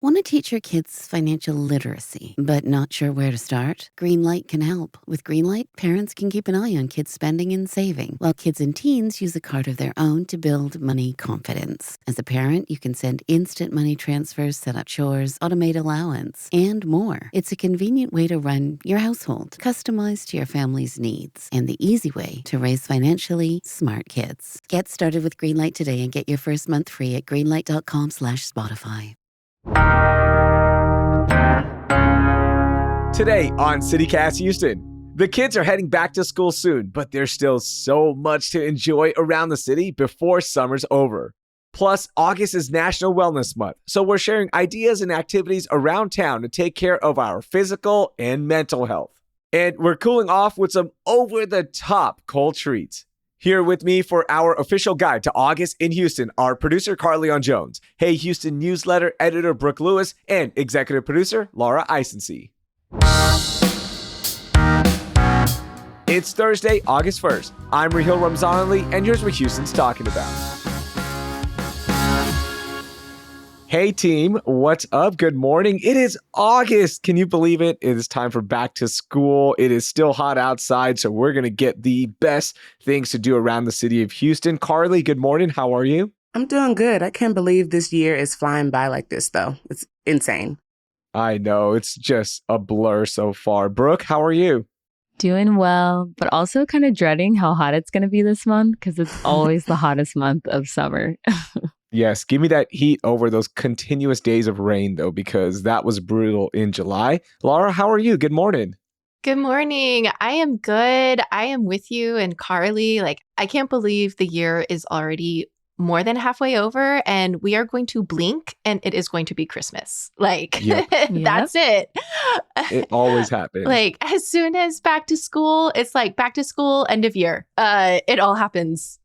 Want to teach your kids financial literacy, but not sure where to start? Greenlight can help. With Greenlight, parents can keep an eye on kids' spending and saving, while kids and teens use a card of their own to build money confidence. As a parent, you can send instant money transfers, set up chores, automate allowance, and more. It's a convenient way to run your household, customized to your family's needs, and the easy way to raise financially smart kids. Get started with Greenlight today and get your first month free at greenlight.com/Spotify. Today on CityCast Houston, the kids are heading back to school soon, but there's still so much to enjoy around the city before summer's over. Plus, August is National Wellness Month, so we're sharing ideas and activities around town to take care of our physical and mental health. And we're cooling off with some over-the-top cold treats. Here with me for our official guide to August in Houston are producer Carleon Jones, Hey Houston newsletter editor Brooke Lewis, and executive producer Laura Isensee. It's Thursday, August 1st. I'm Rahil Ramzanali, and here's what Houston's talking about. Hey team, what's up? Good morning. It is August. Can you believe it? It is time for back to school. It is still hot outside, so we're going to get the best things to do around the city of Houston. Carly, good morning. How are you? I'm doing good. I can't believe this year is flying by like this, though. It's insane. I know. It's just a blur so far. Brooke, how are you? Doing well, but also kind of dreading how hot it's going to be this month because it's always the hottest month of summer. Yes, give me that heat over those continuous days of rain, though, because that was brutal in July. Laura, how are you? Good morning. Good morning. I am good. I am with you and Carly. I can't believe the year is already more than halfway over and we are going to blink and it is going to be Christmas. That's it. It always happens. As soon as back to school, it's like back to school, end of year. It all happens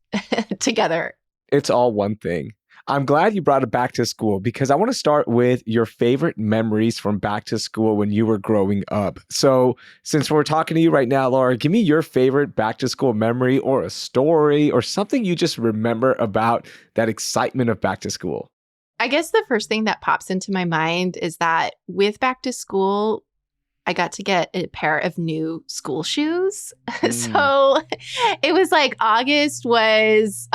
together. It's all one thing. I'm glad you brought it back to school because I want to start with your favorite memories from back to school when you were growing up. So since we're talking to you right now, Laura, give me your favorite back to school memory or a story or something you just remember about that excitement of back to school. I guess the first thing that pops into my mind is that with back to school, I got to get a pair of new school shoes. So it was like August was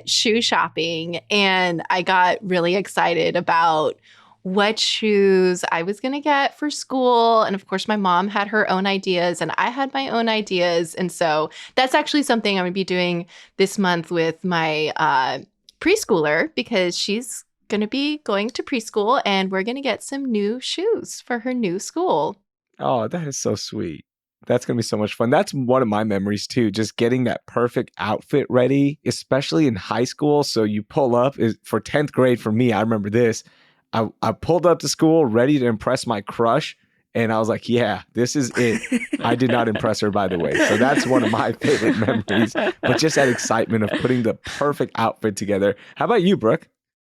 shoe shopping and I got really excited about what shoes I was going to get for school. And of course, my mom had her own ideas and I had my own ideas. And so that's actually something I'm going to be doing this month with my preschooler because she's going to be going to preschool and we're going to get some new shoes for her new school. Oh, that is so sweet. That's going to be so much fun. That's one of my memories too, just getting that perfect outfit ready, especially in high school. So you pull up for 10th grade for me. I remember this. I pulled up to school ready to impress my crush. And I was like, yeah, this is it. I did not impress her, by the way. So that's one of my favorite memories. But just that excitement of putting the perfect outfit together. How about you, Brooke?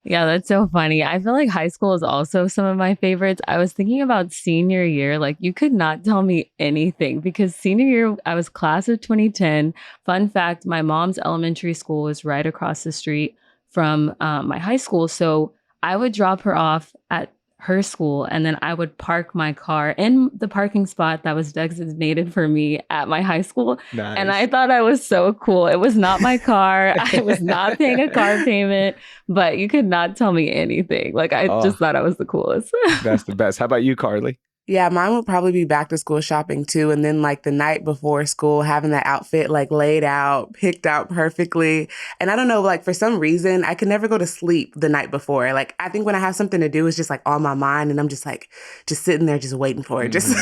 Yeah, that's so funny. I feel like high school is also some of my favorites. I was thinking about senior year. You could not tell me anything because senior year, I was class of 2010. Fun fact, my mom's elementary school was right across the street from my high school. So I would drop her off at her school and then I would park my car in the parking spot that was designated for me at my high school. Nice. And I thought I was so cool. It was not my car. I was not paying a car payment, but you could not tell me anything. I just thought I was the coolest. That's the best. How about you, Carly? Yeah, mine would probably be back to school shopping too. And then the night before school, having that outfit laid out, picked out perfectly. And I don't know, for some reason, I could never go to sleep the night before. I think when I have something to do, it's just on my mind and I'm just sitting there just waiting for it. Just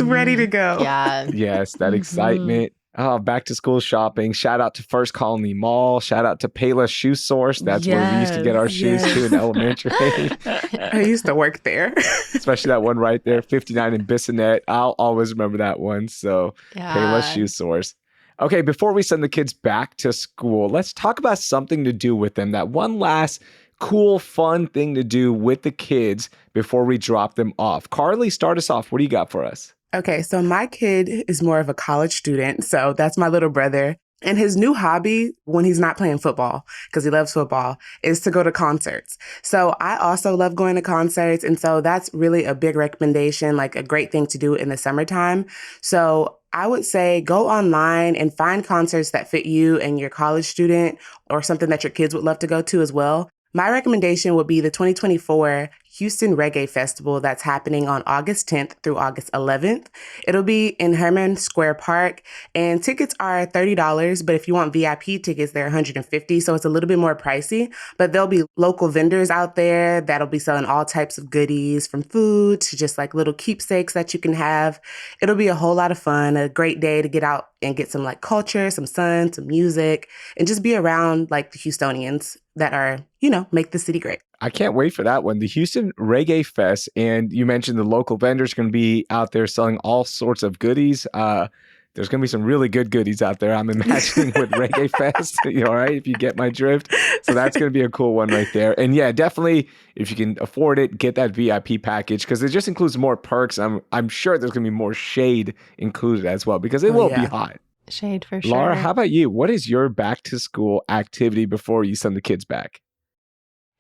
ready to go. Yeah. Yes, that excitement. Oh, back to school shopping. Shout out to First Colony Mall. Shout out to Payless Shoe Source. That's where we used to get our shoes too in elementary. I used to work there. Especially that one right there, 59 in Bissonnette. I'll always remember that one. So Yeah. Payless Shoe Source. Okay, before we send the kids back to school, let's talk about something to do with them. That one last cool, fun thing to do with the kids before we drop them off. Carly, start us off. What do you got for us? Okay, so my kid is more of a college student. So that's my little brother. And his new hobby, when he's not playing football, because he loves football, is to go to concerts. So I also love going to concerts. And so that's really a big recommendation, like a great thing to do in the summertime. So I would say go online and find concerts that fit you and your college student, or something that your kids would love to go to as well. My recommendation would be the 2024 Houston Reggae Festival that's happening on August 10th through August 11th. It'll be in Herman Square Park, and tickets are $30, but if you want VIP tickets, they're $150, so it's a little bit more pricey. But there'll be local vendors out there that'll be selling all types of goodies, from food to just like little keepsakes that you can have. It'll be a whole lot of fun, a great day to get out and get some like culture, some sun, some music, and just be around like the Houstonians that are, make the city great. I can't wait for that one. The Houston Reggae Fest, and you mentioned the local vendors going to be out there selling all sorts of goodies. There's going to be some really good goodies out there, I'm imagining, with Reggae Fest, all right, if you get my drift. So that's going to be a cool one right there. And yeah, definitely, if you can afford it, get that VIP package, because it just includes more perks. I'm sure there's going to be more shade included as well, because it will be hot. Shade for sure. Laura, how about you? What is your back to school activity before you send the kids back?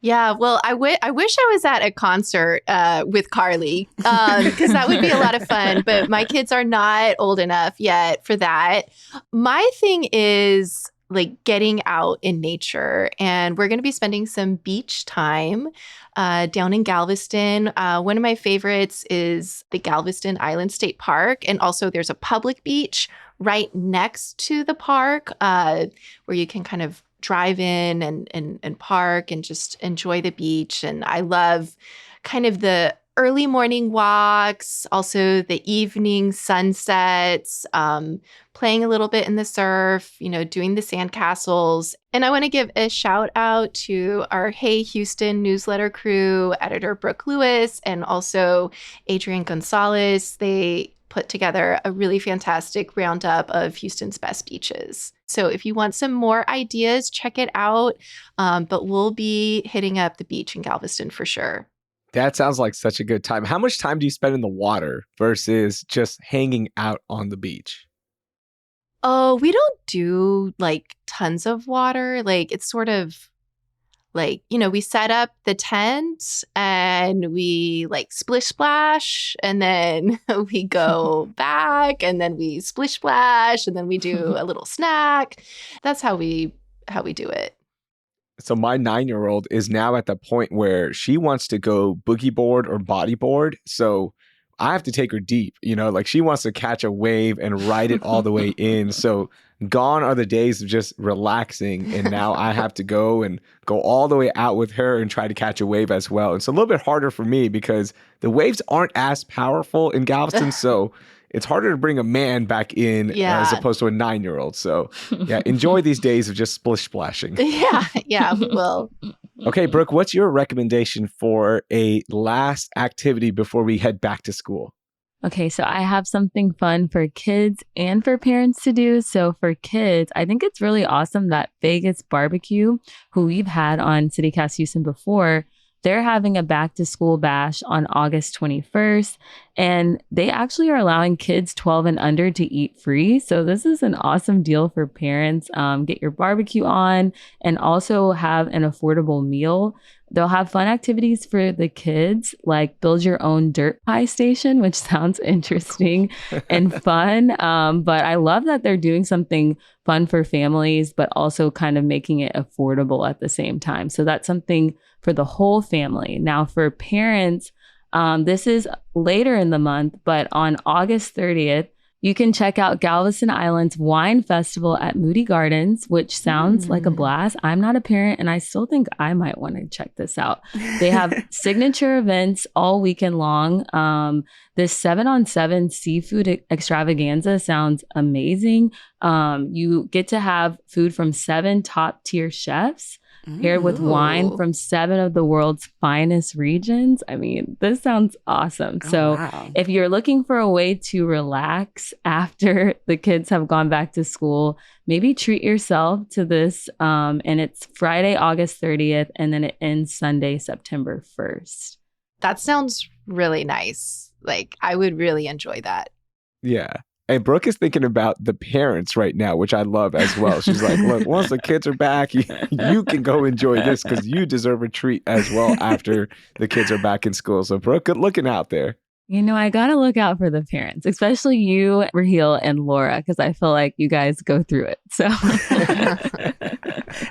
Yeah, well, I wish I was at a concert with Carly, because that would be a lot of fun. But my kids are not old enough yet for that. My thing is like getting out in nature, and we're going to be spending some beach time down in Galveston. One of my favorites is the Galveston Island State Park, and also there's a public beach right next to the park where you can kind of drive in and park and just enjoy the beach. And I love kind of the early morning walks, also the evening sunsets, playing a little bit in the surf, doing the sandcastles. And I want to give a shout out to our Hey Houston newsletter crew, editor Brooke Lewis, and also Adrian Gonzalez. They put together a really fantastic roundup of Houston's best beaches. So if you want some more ideas, check it out. But we'll be hitting up the beach in Galveston for sure. That sounds like such a good time. How much time do you spend in the water versus just hanging out on the beach? Oh, we don't do like tons of water. Like it's sort of like, we set up the tent and we like splish splash, and then we go back, and then we splish splash, and then we do a little snack. That's how we do it. So my 9-year-old is now at the point where she wants to go boogie board or bodyboard. So I have to take her deep, like she wants to catch a wave and ride it all the way in. So gone are the days of just relaxing. And now I have to go all the way out with her and try to catch a wave as well. It's a little bit harder for me because the waves aren't as powerful in Galveston. So it's harder to bring a man back in as opposed to a 9-year-old. So yeah, enjoy these days of just splish splashing. Yeah, we will. Okay, Brooke, what's your recommendation for a last activity before we head back to school? Okay, so I have something fun for kids and for parents to do. So for kids, I think it's really awesome that Vegas Barbecue, who we've had on CityCast Houston before, they're having a back to school bash on August 21st, and they actually are allowing kids 12 and under to eat free. So this is an awesome deal for parents. Get your barbecue on and also have an affordable meal. They'll have fun activities for the kids, like build your own dirt pie station, which sounds interesting and fun. But I love that they're doing something fun for families, but also kind of making it affordable at the same time. So that's something for the whole family. Now for parents, this is later in the month, but on August 30th, you can check out Galveston Island's Wine Festival at Moody Gardens, which sounds like a blast. I'm not a parent, and I still think I might want to check this out. They have signature events all weekend long. This 7-on-7 seafood extravaganza sounds amazing. You get to have food from 7 top-tier chefs, paired with wine from 7 of the world's finest regions. I mean, this sounds awesome. If you're looking for a way to relax after the kids have gone back to school, maybe treat yourself to this. And it's Friday, August 30th, and then it ends Sunday, September 1st. That sounds really nice. Like, I would really enjoy that. Yeah. And Brooke is thinking about the parents right now, which I love as well. She's like, look, once the kids are back, you can go enjoy this because you deserve a treat as well after the kids are back in school. So Brooke, good looking out there. You know, I got to look out for the parents, especially you, Raheel, and Laura, because I feel like you guys go through it. So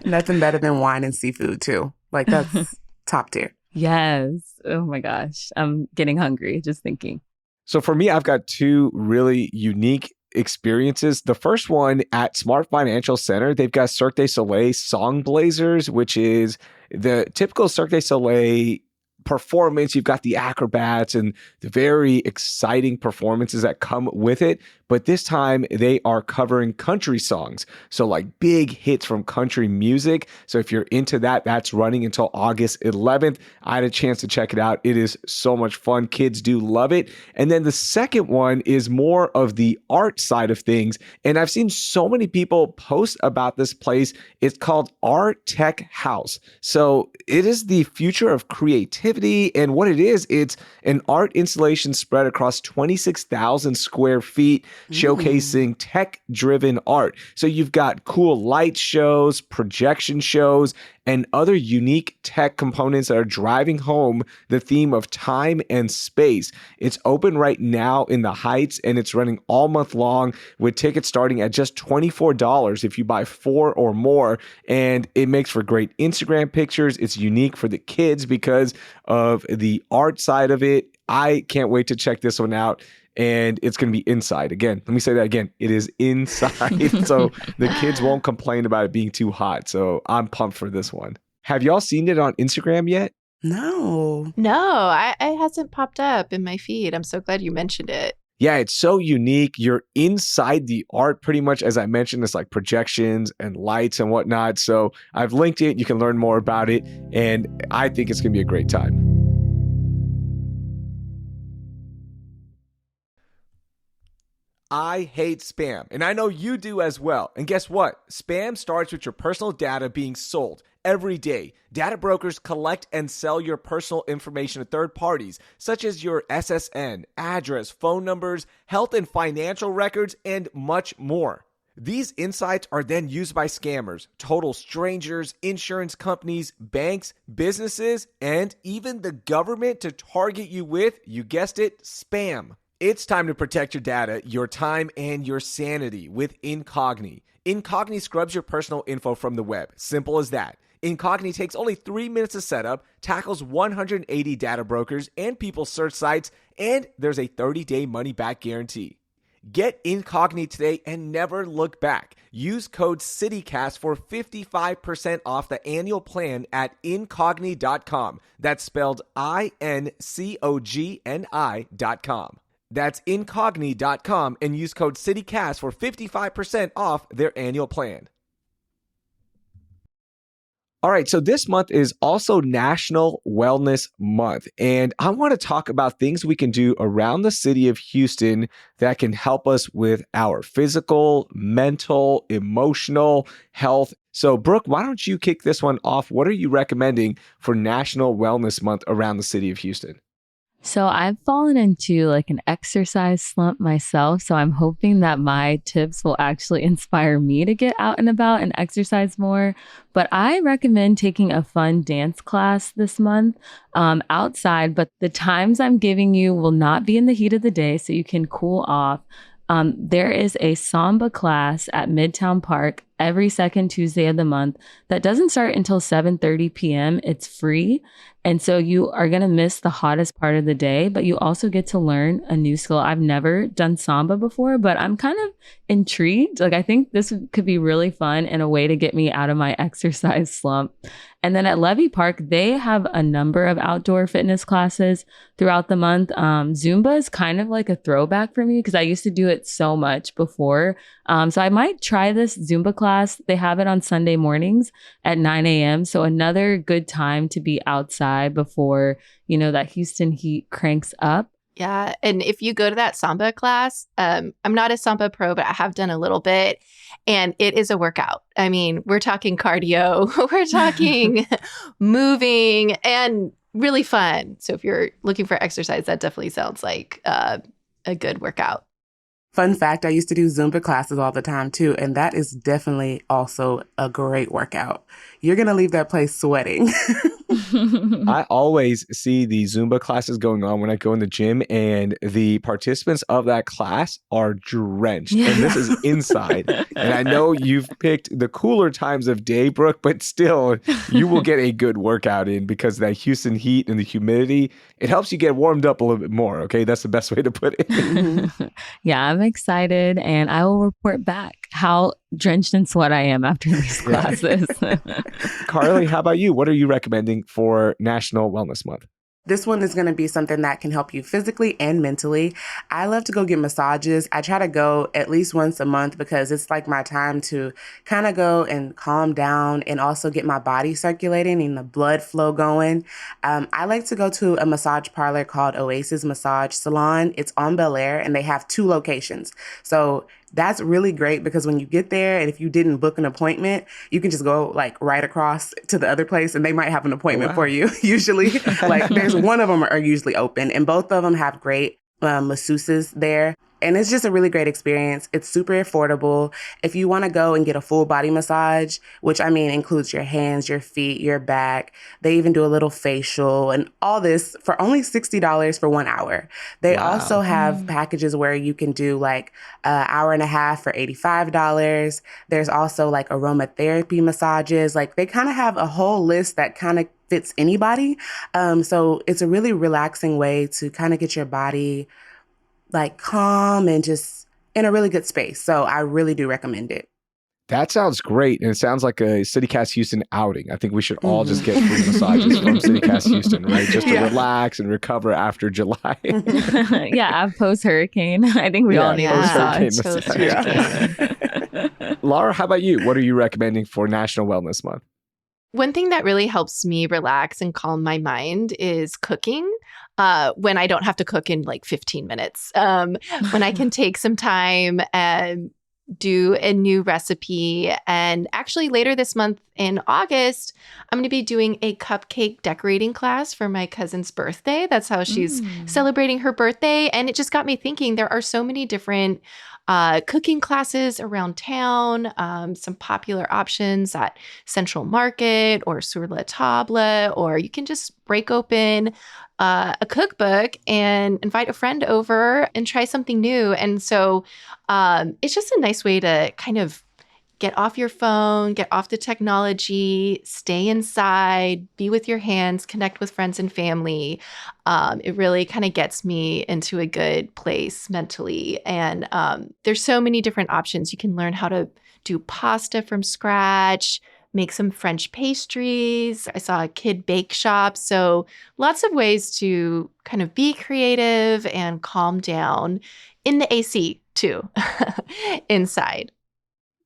nothing better than wine and seafood too. Like that's top tier. Yes. Oh my gosh. I'm getting hungry just thinking. So for me, I've got two really unique experiences. The first one at Smart Financial Center, they've got Cirque du Soleil Song Blazers, which is the typical Cirque du Soleil performance. You've got the acrobats and the very exciting performances that come with it. But this time they are covering country songs. So like big hits from country music. So if you're into that, that's running until August 11th. I had a chance to check it out. It is so much fun. Kids do love it. And then the second one is more of the art side of things. And I've seen so many people post about this place. It's called Art Tech House. So it is the future of creativity. And what it is, it's an art installation spread across 26,000 square feet, showcasing tech-driven art. So you've got cool light shows, projection shows, and other unique tech components that are driving home the theme of time and space. It's open right now in the Heights, and it's running all month long with tickets starting at just $24 if you buy 4 or more. And it makes for great Instagram pictures. It's unique for the kids because of the art side of it. I can't wait to check this one out. And it's going to be inside. Again, let me say that again. It is inside. So the kids won't complain about it being too hot. So I'm pumped for this one. Have y'all seen it on Instagram yet? No. No, it hasn't popped up in my feed. I'm so glad you mentioned it. Yeah, it's so unique. You're inside the art pretty much. As I mentioned, it's like projections and lights and whatnot. So I've linked it. You can learn more about it. And I think it's going to be a great time. I hate spam, and I know you do as well. And guess what? Spam starts with your personal data being sold every day. Data brokers collect and sell your personal information to third parties, such as your SSN, address, phone numbers, health and financial records, and much more. These insights are then used by scammers, total strangers, insurance companies, banks, businesses, and even the government to target you with, you guessed it, spam. It's time to protect your data, your time, and your sanity with Incogni. Incogni scrubs your personal info from the web. Simple as that. Incogni takes only 3 minutes to set up, tackles 180 data brokers and people search sites, and there's a 30-day money-back guarantee. Get Incogni today and never look back. Use code CITYCAST for 55% off the annual plan at incogni.com. That's spelled INCOGNI.com. That's incogni.com and use code CITYCAST for 55% off their annual plan. All right, so this month is also National Wellness Month, and I want to talk about things we can do around the city of Houston that can help us with our physical, mental, emotional health. So, Brooke, why don't you kick this one off? What are you recommending for National Wellness Month around the city of Houston? So I've fallen into like an exercise slump myself. So I'm hoping that my tips will actually inspire me to get out and about and exercise more. But I recommend taking a fun dance class this month outside. But the times I'm giving you will not be in the heat of the day, so you can cool off. There is a Samba class at Midtown Park every second Tuesday of the month that doesn't start until 7:30 p.m. It's free. And so you are going to miss the hottest part of the day, but you also get to learn a new skill. I've never done Samba before, but I'm kind of intrigued. Like, I think this could be really fun and a way to get me out of my exercise slump. And then at Levy Park, they have a number of outdoor fitness classes throughout the month. Zumba is kind of like a throwback for me because I used to do it so much before. So I might try this Zumba class. They have it on Sunday mornings at 9 a.m. So another good time to be outside before, that Houston heat cranks up. Yeah. And if you go to that Samba class, I'm not a Samba pro, but I have done a little bit. And it is a workout. I mean, we're talking cardio, we're talking moving, and really fun. So if you're looking for exercise, that definitely sounds like a good workout. Fun fact, I used to do Zumba classes all the time too, and that is definitely also a great workout. You're going to leave that place sweating. I always see the Zumba classes going on when I go in the gym, and the participants of that class are drenched. Yeah. And this is inside. And I know you've picked the cooler times of day, Brooke, but still, you will get a good workout in because that Houston heat and the humidity, it helps you get warmed up a little bit more. Okay. That's the best way to put it. Yeah, I'm excited, and I will report back how drenched in sweat I am after these classes. Carly, how about you? What are you recommending for National Wellness Month? This one is going to be something that can help you physically and mentally. I love to go get massages. I try to go at least once a month because it's like my time to kind of go and calm down and also get my body circulating and the blood flow going. I like to go to a massage parlor called Oasis Massage Salon. It's on Bel Air, and they have 2 locations. So that's really great because when you get there, and if you didn't book an appointment, you can just go like right across to the other place and they might have an appointment for you. Usually, like there's one of them are usually open, and both of them have great masseuses there. And it's just a really great experience. It's super affordable. If you want to go and get a full body massage, which I mean includes your hands, your feet, your back, they even do a little facial and all this for only $60 for 1 hour. They also have packages where you can do like an hour and a half for $85. There's also like aromatherapy massages. Like they kind of have a whole list that kind of fits anybody. So it's a really relaxing way to kind of get your body like calm and just in a really good space. So I really do recommend it. That sounds great. And it sounds like a CityCast Houston outing. I think we should all just get free massages from CityCast Houston, right? Just to relax and recover after July. Yeah, post-hurricane. I think we all need a massage. Laura, how about you? What are you recommending for National Wellness Month? One thing that really helps me relax and calm my mind is cooking. When I don't have to cook in like 15 minutes, when I can take some time and do a new recipe. And actually later this month in August, I'm going to be doing a cupcake decorating class for my cousin's birthday. That's how she's celebrating her birthday. And it just got me thinking there are so many different cooking classes around town, some popular options at Central Market or Sur La Table, or you can just break open a cookbook and invite a friend over and try something new. And so it's just a nice way to kind of get off your phone, get off the technology, stay inside, be with your hands, connect with friends and family. It really kind of gets me into a good place mentally. And there's so many different options. You can learn how to do pasta from scratch, make some French pastries. I saw a kid bake shop. So lots of ways to kind of be creative and calm down in the AC too, inside.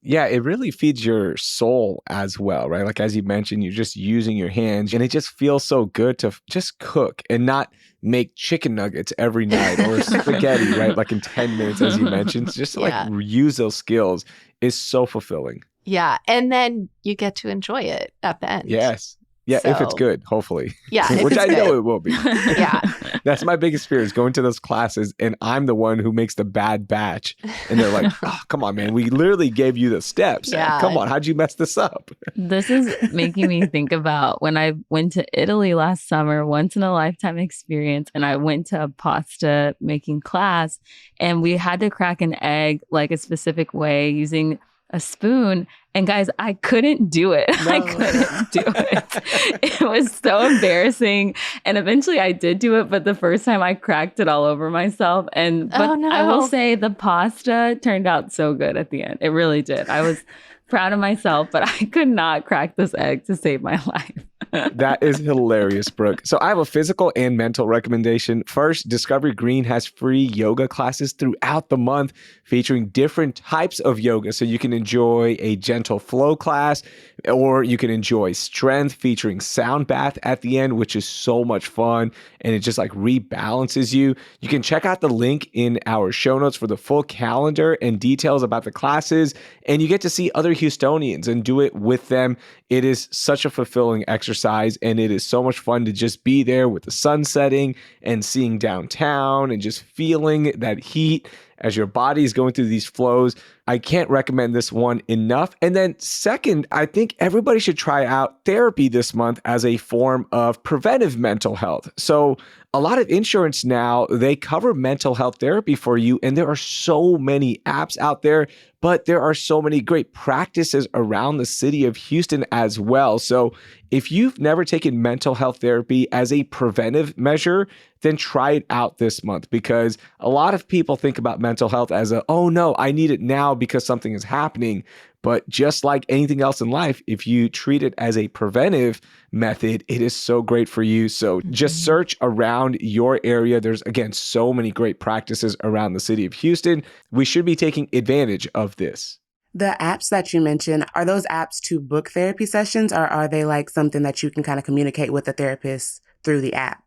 Yeah, it really feeds your soul as well, right? Like as you mentioned, you're just using your hands and it just feels so good to just cook and not make chicken nuggets every night or spaghetti, right? Like in 10 minutes, as you mentioned, just to like use those skills is so fulfilling. Yeah. And then you get to enjoy it at the end. Yes. Yeah, if it's good, hopefully. Yeah. Which I know it will be. Yeah. That's my biggest fear is going to those classes and I'm the one who makes the bad batch. And they're like, oh, come on, man. We literally gave you the steps. Yeah. Come on. How'd you mess this up? This is making me think about when I went to Italy last summer, once in a lifetime experience. And I went to a pasta making class and we had to crack an egg like a specific way using a spoon. And guys, I couldn't do it. No. I couldn't do it. It was so embarrassing. And eventually I did do it, but the first time I cracked it all over myself. But I will say the pasta turned out so good at the end. It really did. I was proud of myself, but I could not crack this egg to save my life. That is hilarious, Brooke. So I have a physical and mental recommendation. First, Discovery Green has free yoga classes throughout the month featuring different types of yoga. So you can enjoy a gentle flow class or you can enjoy strength featuring sound bath at the end, which is so much fun. And it just like rebalances you. You can check out the link in our show notes for the full calendar and details about the classes. And you get to see other Houstonians and do it with them. It is such a fulfilling exercise and it is so much fun to just be there with the sun setting and seeing downtown and just feeling that heat as your body is going through these flows. I can't recommend this one enough. And then second, I think everybody should try out therapy this month as a form of preventive mental health. So a lot of insurance now, they cover mental health therapy for you. And there are so many apps out there, but there are so many great practices around the city of Houston as well. So if you've never taken mental health therapy as a preventive measure, then try it out this month, because a lot of people think about mental health as oh no, I need it now because something is happening. But just like anything else in life, if you treat it as a preventive method, it is so great for you. So just search around your area. There's, again, so many great practices around the city of Houston. We should be taking advantage of this. The apps that you mentioned, are those apps to book therapy sessions, or are they like something that you can kind of communicate with the therapist through the app?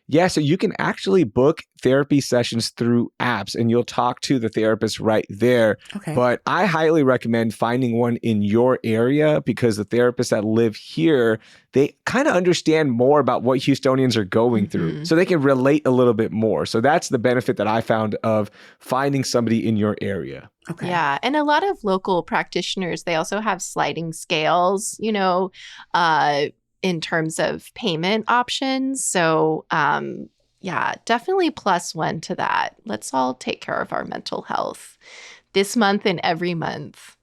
Yeah, so you can actually book therapy sessions through apps and you'll talk to the therapist right there. Okay. But I highly recommend finding one in your area, because the therapists that live here, they kind of understand more about what Houstonians are going through. So they can relate a little bit more. So that's the benefit that I found of finding somebody in your area. Okay. Yeah. And a lot of local practitioners, they also have sliding scales, in terms of payment options. So, yeah, definitely +1 to that. Let's all take care of our mental health this month and every month.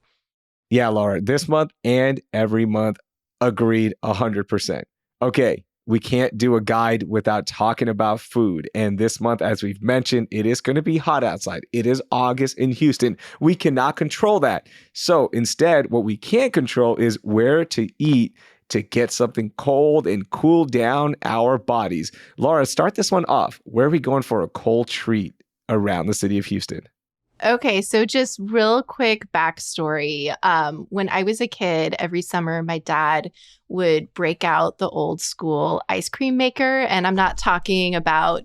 Yeah, Laura, this month and every month. Agreed 100%. Okay, we can't do a guide without talking about food. And this month, as we've mentioned, it is going to be hot outside. It is August in Houston. We cannot control that. So instead, what we can control is where to eat to get something cold and cool down our bodies. Laura, start this one off. Where are we going for a cold treat around the city of Houston? Okay, so just real quick backstory. When I was a kid, every summer, my dad would break out the old school ice cream maker. And I'm not talking about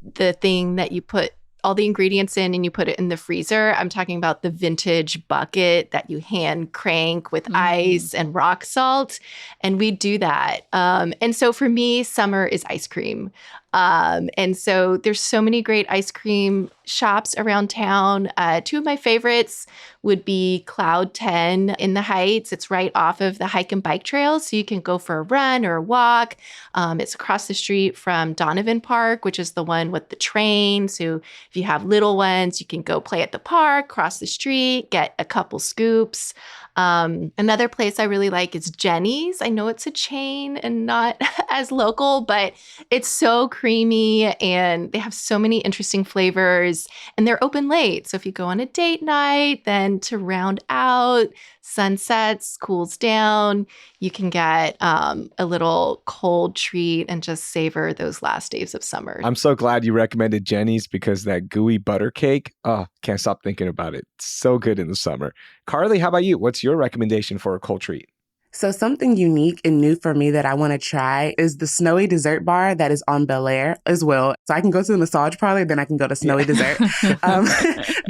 the thing that you put all the ingredients in and you put it in the freezer. I'm talking about the vintage bucket that you hand crank with ice and rock salt. And we do that. And so for me, summer is ice cream. And so there's so many great ice cream shops around town. Two of my favorites would be Cloud 10 in the Heights. It's right off of the hike and bike trail, so you can go for a run or a walk. It's across the street from Donovan Park, which is the one with the train. So if you have little ones, you can go play at the park, cross the street, get a couple scoops. Another place I really like is Jenny's. I know it's a chain and not as local, but it's so creamy and they have so many interesting flavors and they're open late. So if you go on a date night, then to round out, sunsets, cools down, you can get a little cold treat and just savor those last days of summer. I'm so glad you recommended Jenny's, because that gooey butter cake, can't stop thinking about it. It's so good in the summer. Carly, how about you? What's your recommendation for a cold treat? So something unique and new for me that I want to try is the Snowy Dessert Bar that is on Bel Air as well. So I can go to the massage parlor, then I can go to Snowy Dessert.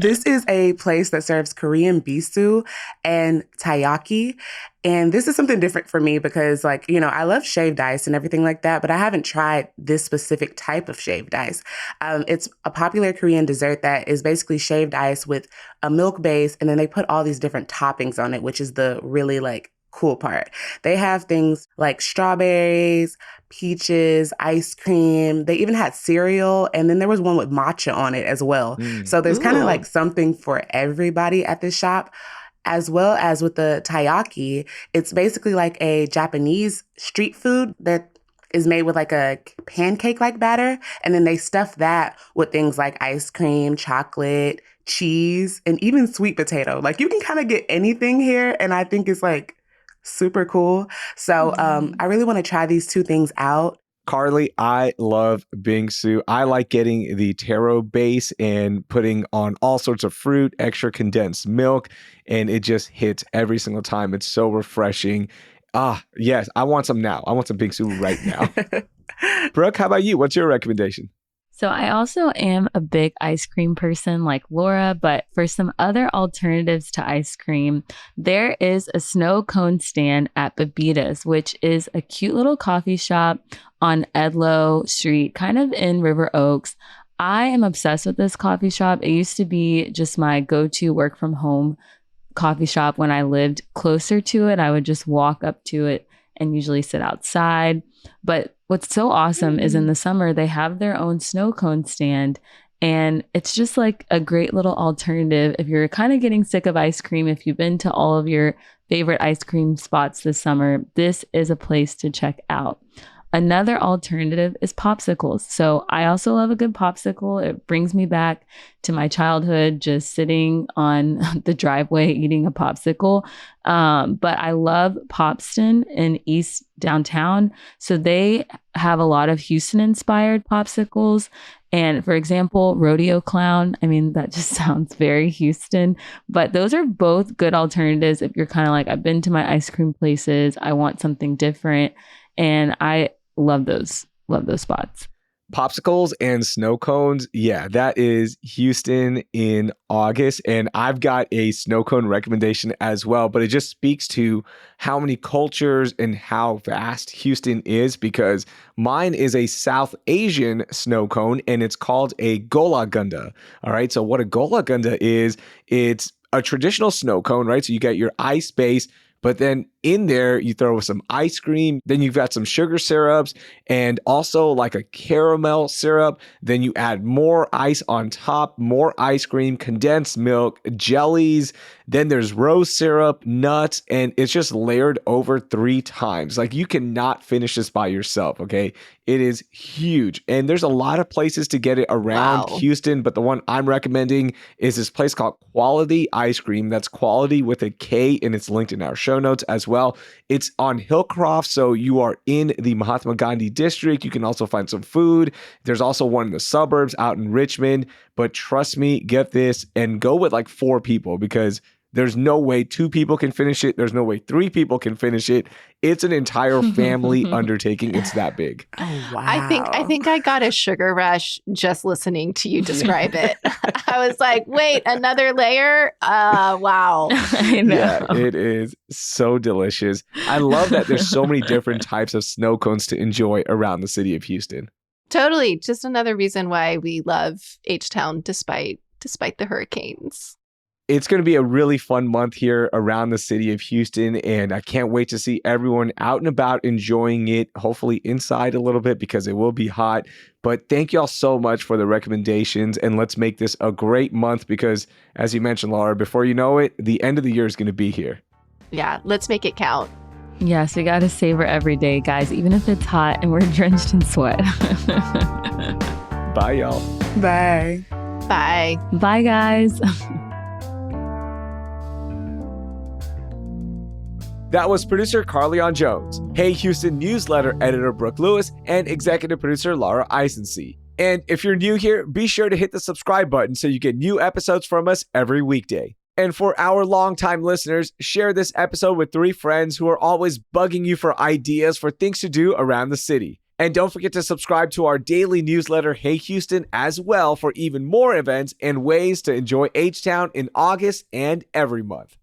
This is a place that serves Korean bisu and taiyaki. And this is something different for me because, I love shaved ice and everything like that, but I haven't tried this specific type of shaved ice. It's a popular Korean dessert that is basically shaved ice with a milk base, and then they put all these different toppings on it, which is the really cool part. They have things like strawberries, peaches, ice cream. They even had cereal. And then there was one with matcha on it as well. So there's kind of something for everybody at this shop. As well as with the taiyaki, it's basically like a Japanese street food that is made with a pancake-like batter. And then they stuff that with things like ice cream, chocolate, cheese, and even sweet potato. You can kind of get anything here. And I think it's super cool. So I really want to try these two things out. Carly, I love bingsu. I like getting the taro base and putting on all sorts of fruit, extra condensed milk, and it just hits every single time. It's so refreshing. Yes, I want some now. I want some bingsu right now. Brooke, how about you? What's your recommendation? So I also am a big ice cream person like Laura, but for some other alternatives to ice cream, there is a snow cone stand at Babita's, which is a cute little coffee shop on Edlow Street, kind of in River Oaks. I am obsessed with this coffee shop. It used to be just my go-to work from home coffee shop when I lived closer to it. I would just walk up to it and usually sit outside. But what's so awesome is in the summer, they have their own snow cone stand. And it's just like a great little alternative if you're kind of getting sick of ice cream. If you've been to all of your favorite ice cream spots this summer, this is a place to check out. Another alternative is popsicles. So I also love a good popsicle. It brings me back to my childhood, just sitting on the driveway eating a popsicle. But I love Popston in East Downtown. So they have a lot of Houston-inspired popsicles. And for example, Rodeo Clown, I mean, that just sounds very Houston, but those are both good alternatives if you're kind of like, I've been to my ice cream places, I want something different. And I love those spots. Popsicles and snow cones. Yeah, that is Houston in August. And I've got a snow cone recommendation as well, but it just speaks to how many cultures and how vast Houston is, because mine is a South Asian snow cone and it's called a Gola Gunda. All right. So what a Gola Gunda is, it's a traditional snow cone, right? So you got your ice base, but then in there, you throw some ice cream, then you've got some sugar syrups and also like a caramel syrup. Then you add more ice on top, more ice cream, condensed milk, jellies. Then there's rose syrup, nuts, and it's just layered over 3 times. Like you cannot finish this by yourself, okay? It is huge. And there's a lot of places to get it around Houston, but the one I'm recommending is this place called Quality Ice Cream. That's quality with a K, and it's linked in our show notes as well. It's on Hillcroft, so you are in the Mahatma Gandhi district. You can also find some food. There's also one in the suburbs out in Richmond, but trust me, get this and go with like 4 people because there's no way 2 people can finish it. There's no way 3 people can finish it. It's an entire family undertaking. It's that big. Oh, wow. I think I got a sugar rush just listening to you describe it. I was like, wait, another layer? Wow. I know. Yeah, it is so delicious. I love that there's so many different types of snow cones to enjoy around the city of Houston. Totally. Just another reason why we love H-Town despite the hurricanes. It's going to be a really fun month here around the city of Houston, and I can't wait to see everyone out and about enjoying it, hopefully inside a little bit because it will be hot. But thank y'all so much for the recommendations, and let's make this a great month because, as you mentioned, Laura, before you know it, the end of the year is going to be here. Yeah, let's make it count. Yes, we got to savor every day, guys, even if it's hot and we're drenched in sweat. Bye, y'all. Bye. Bye. Bye, guys. That was producer Carleon Jones, Hey Houston newsletter editor Brooke Lewis, and executive producer Laura Eisensee. And if you're new here, be sure to hit the subscribe button so you get new episodes from us every weekday. And for our longtime listeners, share this episode with 3 friends who are always bugging you for ideas for things to do around the city. And don't forget to subscribe to our daily newsletter, Hey Houston, as well for even more events and ways to enjoy H-Town in August and every month.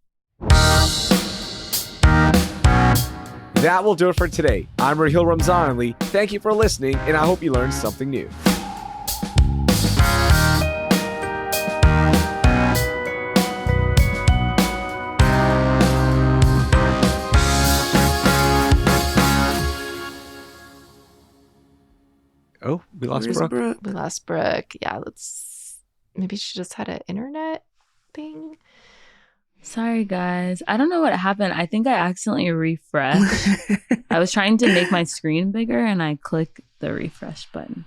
That will do it for today. I'm Rahil Ramzanali. Thank you for listening, and I hope you learned something new. Oh, we lost Brooke. We lost Brooke. Yeah, maybe she just had an internet thing. Sorry, guys. I don't know what happened. I think I accidentally refreshed. I was trying to make my screen bigger and I clicked the refresh button.